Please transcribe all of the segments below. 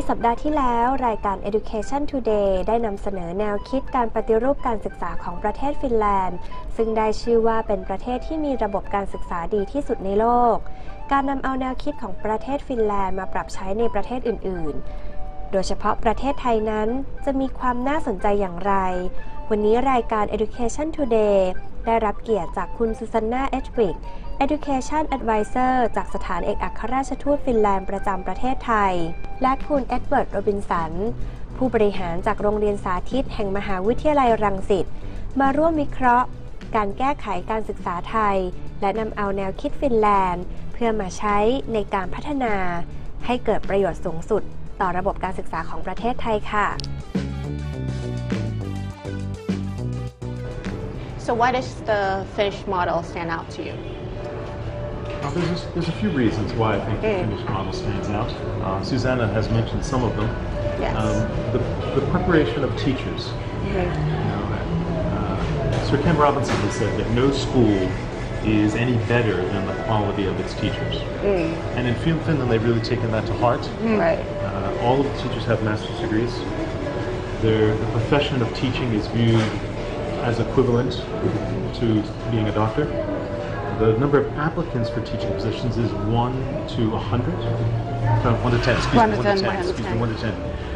สัปดาห์ที่แล้วรายการ Education Today ได้นำเสนอแนวคิดการปฏิรูปการศึกษาของประเทศฟินแลนด์ซึ่งได้ชื่อว่าเป็นประเทศที่มีระบบการศึกษาดีที่สุดในโลกการนำเอาแนวคิดของประเทศฟินแลนด์มาปรับใช้ในประเทศอื่นๆโดยเฉพาะประเทศไทยนั้นจะมีความน่าสนใจอย่างไรวันนี้รายการ Education Today ได้รับเกียรติจากคุณซูซานนาเอชวิกEducation Advisor จากสถานเอกอัครราชทูตฟินแลนด์ประจำประเทศไทยและคุณเอ็ดเวิร์ดโรบินสันผู้บริหารจากโรงเรียนสาธิตแห่งมหาวิทยาลัยรังสิตมาร่วมวิเคราะห์การแก้ไขการศึกษาไทยและนำเอาแนวคิดฟินแลนด์เพื่อมาใช้ในการพัฒนาให้เกิดประโยชน์สูงสุดต่อระบบการศึกษาของประเทศไทยค่ะ So why does the Finnish model stand out to you? There's a few reasons why I think the Finnish model stands out. Susanna has mentioned some of them. Yes. The preparation of teachers. Sir Ken Robinson has said that no school is any better than the quality of its teachers. And in Finland, they've really taken that to heart. Right. All of the teachers have master's degrees. The profession of teaching is viewed as equivalent to being a doctor. The number of applicants for teaching positions is 1 to 100. No, 1 to 10. Excuse me, 1 to 10.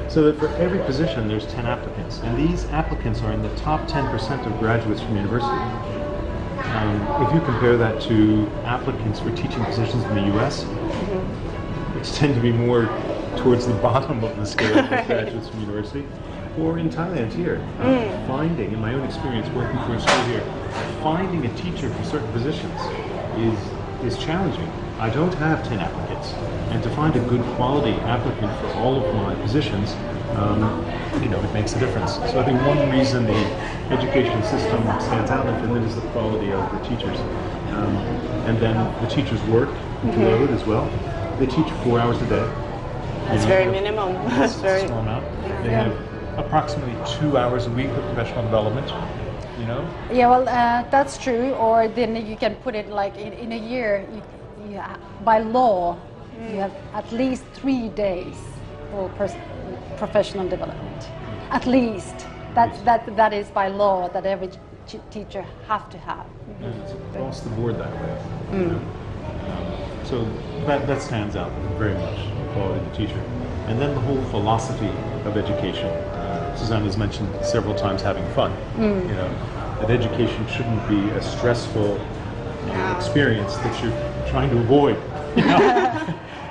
So that for every position, there's 10 applicants. And these applicants are in the top 10% of graduates from university. If you compare that to applicants for teaching positions in the U.S., which tend to be more towards the bottom of the scale of graduates from university, or in Thailand here, finding, in my own experience working for a school here, finding a teacher for certain positions is challenging. I don't have 10 applicants, and to find a good quality applicant for all of my positions, it makes a difference. So I think one reason the education system stands out in Finland is the quality of the teachers. And then the teachers' work load as well. They teach 4 hours a day. That's very minimum. That's very small amount. They have approximately 2 hours a week of professional development. Yeah, well, that's true. Or then you can put it like in a year, by law, you have at least 3 days for professional development. At least that is by law that every teacher have to have. It's across the board that way. So that stands out very much, the quality of the teacher. And then the whole philosophy of education. Susanna has mentioned several times having fun. That education shouldn't be a stressful experience that you're trying to avoid.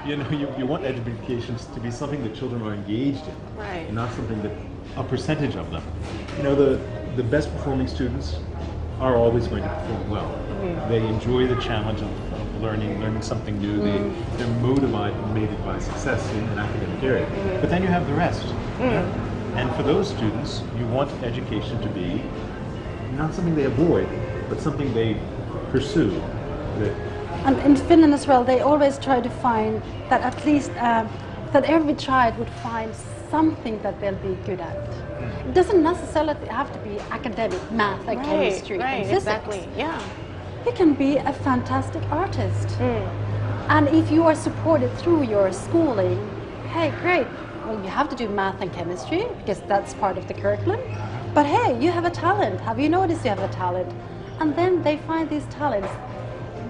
You want education to be something that children are engaged in, right. And not something that a percentage of them. The best performing students are always going to perform well. They enjoy the challenge of learning something new. They're motivated by success in an academic area. But then you have the rest. And for those students, you want education to be not something they avoid, but something they pursue. And in Finland as well, they always try to find that at least that every child would find something that they'll be good at. It doesn't necessarily have to be academic, math, and chemistry, and physics. Exactly. Yeah. You can be a fantastic artist. And if you are supported through your schooling, hey, great. Well, you have to do math and chemistry because that's part of the curriculum. But hey, you have a talent. Have you noticed you have a talent? And then they find these talents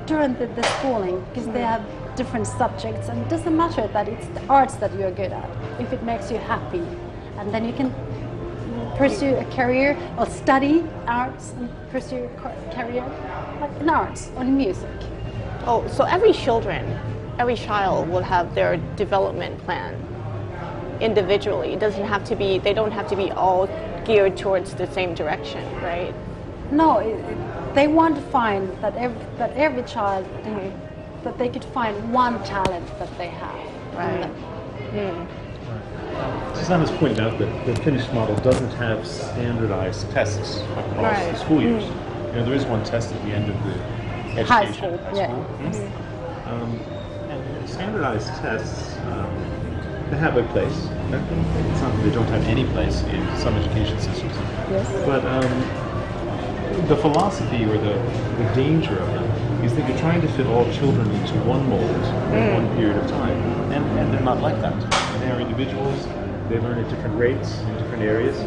during the schooling because they have different subjects, and it doesn't matter that it's the arts that you're good at if it makes you happy. And then you can pursue a career or study arts and pursue a career like in arts or in music. Oh, so every child will have their development plan individually. It doesn't have to be, they don't have to be all geared towards the same direction, right? No, they want to find that every child, that they could find one talent that they have. Right. Susanna's pointed out that the Finnish model doesn't have standardized tests across the school years. There is one test at the end of the education. High school. And standardized tests, they have a place. It's not that they don't have any place in some education systems. Yes. But the philosophy or the danger of them is that you're trying to fit all children into one mold in one period of time. And they're not like that. They are individuals. They learn at different rates in different areas.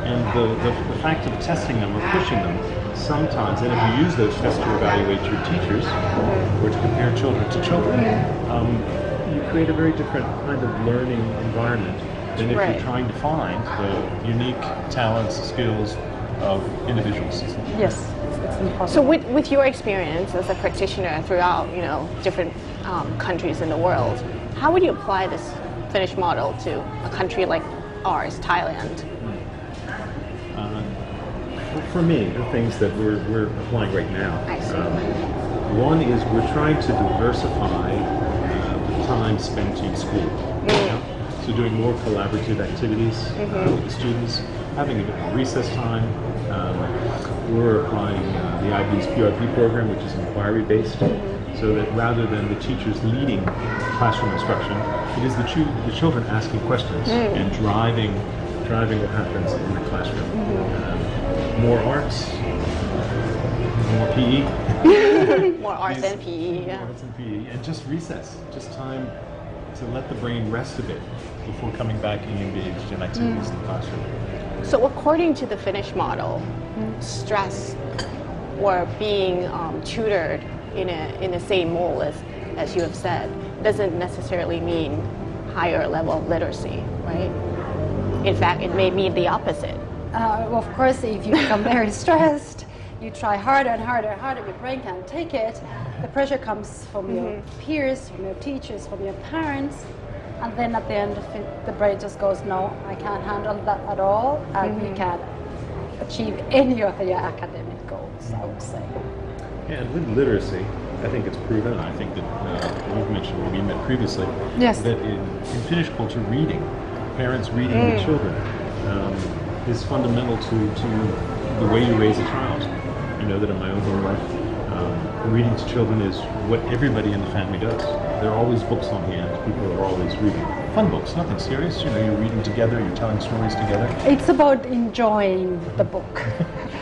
And the fact of testing them or pushing them sometimes, and if you use those tests to evaluate your teachers or to compare children to children, you create a very different kind of learning environment than if you're trying to find the unique talents, skills of individuals. Yes, it's impossible. So with your experience as a practitioner throughout, different countries in the world, how would you apply this Finnish model to a country like ours, Thailand? For me, the things that we're applying right now, one is we're trying to diversify the time spent in school. So doing more collaborative activities with the students, having a bit more recess time. We're applying the IB's PRP program, which is inquiry-based, so that rather than the teachers leading classroom instruction, it is the children asking questions and driving what happens in the classroom. More arts, more PE. More arts than PE, More arts and PE, and just recess, just time to let the brain rest a bit before coming back and engaged in activities in the classroom. So according to the Finnish model, stress or being tutored in the same mold as you have said doesn't necessarily mean higher level of literacy, right? In fact, it may mean the opposite. Of course, if you become very stressed, you try harder and harder and harder, your brain can't take it. The pressure comes from your peers, from your teachers, from your parents, and then at the end of it, the brain just goes, no, I can't handle that at all, and you can't achieve any of your academic goals, I would say. Yeah, and with literacy, I think it's proven, and I think that we've mentioned when we met previously, that in Finnish culture, reading, parents reading to children, is fundamental to the way you raise a child. I know that in my own home life, reading to children is what everybody in the family does. There are always books on hand. People are always reading. Fun books, nothing serious. You're reading together, you're telling stories together. It's about enjoying the book.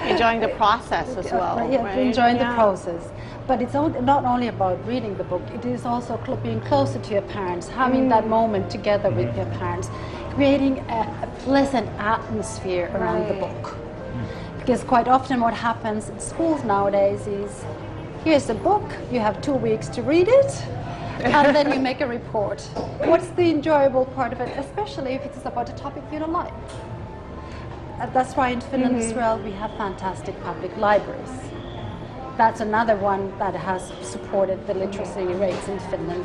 Enjoying the process as well, Yeah, right? enjoying the process. But it's not only about reading the book, it is also being closer to your parents, having that moment together with your parents, creating a pleasant atmosphere around the book. Because quite often what happens in schools nowadays is, here's a book, you have 2 weeks to read it, and then you make a report. What's the enjoyable part of it, especially if it's about a topic you don't like? That's why in Finland as well we have fantastic public libraries. That's another one that has supported the literacy rates in Finland.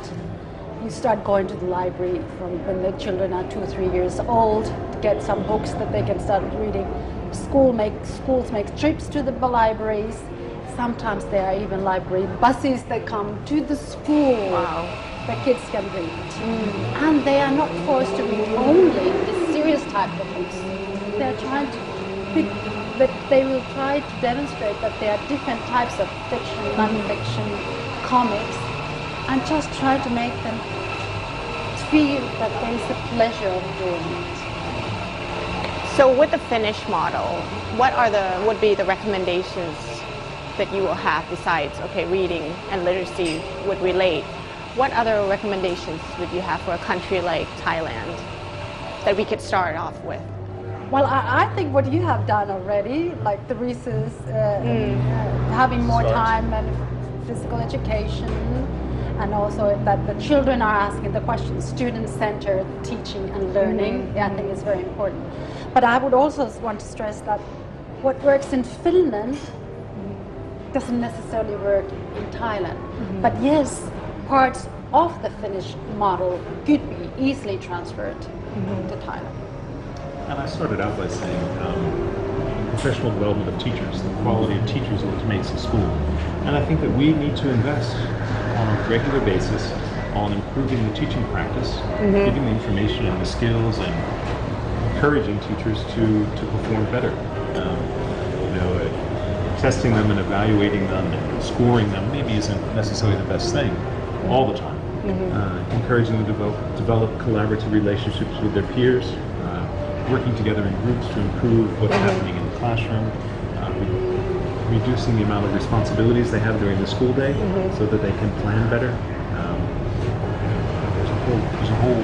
You start going to the library from when the children are 2 or 3 years old to get some books that they can start reading. Schools make trips to the libraries. Sometimes there are even library buses that come to the school. Wow. The kids can read. And they are not forced to read only the serious type of books. They're trying to they will try to demonstrate that there are different types of fiction, non-fiction, comics, and just try to make them feel that there is a pleasure of doing it. So with the Finnish model, what would be the recommendations that you will have besides, reading and literacy would relate? What other recommendations would you have for a country like Thailand that we could start off with? Well, I think what you have done already, like the recess, having more time and physical education, and also that the children are asking the questions, student-centered teaching and learning, I think is very important. But I would also want to stress that what works in Finland doesn't necessarily work in Thailand. But yes, parts of the Finnish model could be easily transferred to Thailand. And I started out by saying professional development of teachers, the quality of teachers is what makes a school. And I think that we need to invest on a regular basis on improving the teaching practice, giving the information and the skills and encouraging teachers to perform better. Testing them and evaluating them and scoring them maybe isn't necessarily the best thing all the time. Encouraging them to develop collaborative relationships with their peers, working together in groups to improve what's happening in the classroom, reducing the amount of responsibilities they have during the school day so that they can plan better. There's a whole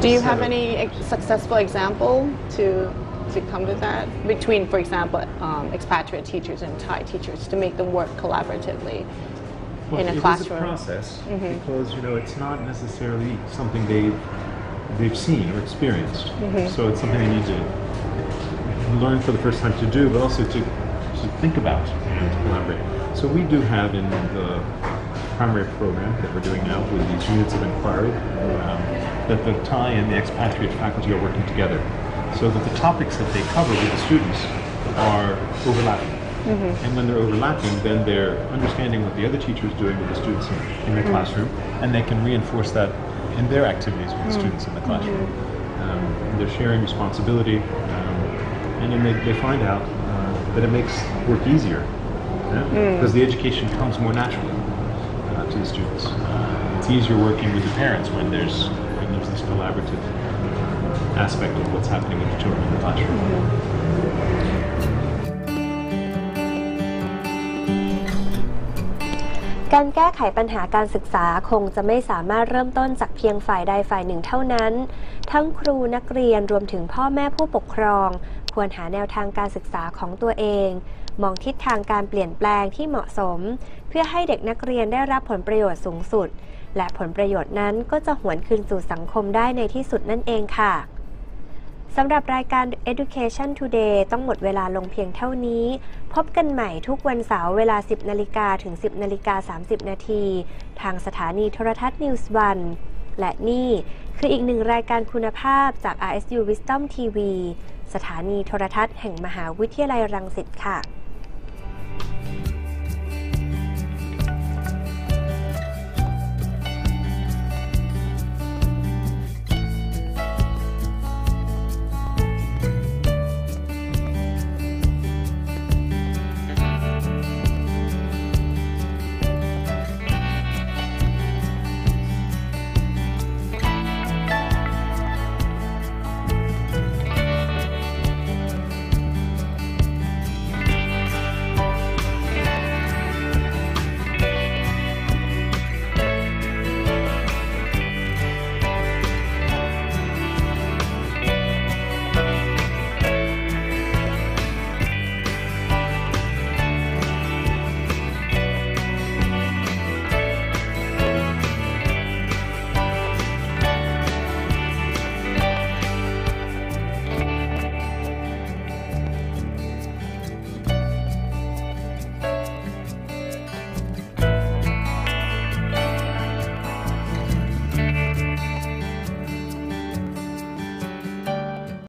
Do you have any successful example to come to that between, for example, expatriate teachers and Thai teachers to make them work collaboratively in a classroom? It is a process because it's not necessarily something they've seen or experienced. So it's something they need to learn for the first time to do, but also to think about and to collaborate. So we do have in the primary program that we're doing now with these units of inquiry that the Thai and the expatriate faculty are working together so that the topics that they cover with the students are overlapping. And when they're overlapping, then they're understanding what the other teacher is doing with the students in the classroom, and they can reinforce that in their activities with the students in the classroom. They're sharing responsibility, and then they find out that it makes work easier because the education comes more naturally to the students. It's easier working with the parents when there's this collaborative aspect of what's happening with the children in the classroom. การแก้ไขปัญหาการศึกษาคงจะไม่สามารถเริ่มต้นจากเพียงฝ่ายใดฝ่ายหนึ่งเท่านั้นทั้งครูนักเรียนรวมถึงพ่อแม่ผู้ปกครองควรหาแนวทางการศึกษาของตัวเองมองทิศทางการเปลี่ยนแปลงที่เหมาะสมเพื่อให้เด็กนักเรียนได้รับผลประโยชน์สูงสุดและผลประโยชน์นั้นก็จะหวนคืนสู่สังคมได้ในที่สุดนั่นเองค่ะสำหรับรายการ Education Today ต้องหมดเวลาลงเพียงเท่านี้พบกันใหม่ทุกวันเสาร์เวลา 10 นาฬิกาถึง 10 นาฬิกา 30 นาทีทางสถานีโทรทัศน์ News 1และนี่คืออีกหนึ่งรายการคุณภาพจาก RSU Wisdom TV สถานีโทรทัศน์แห่งมหาวิทยาลัยรังสิตค่ะ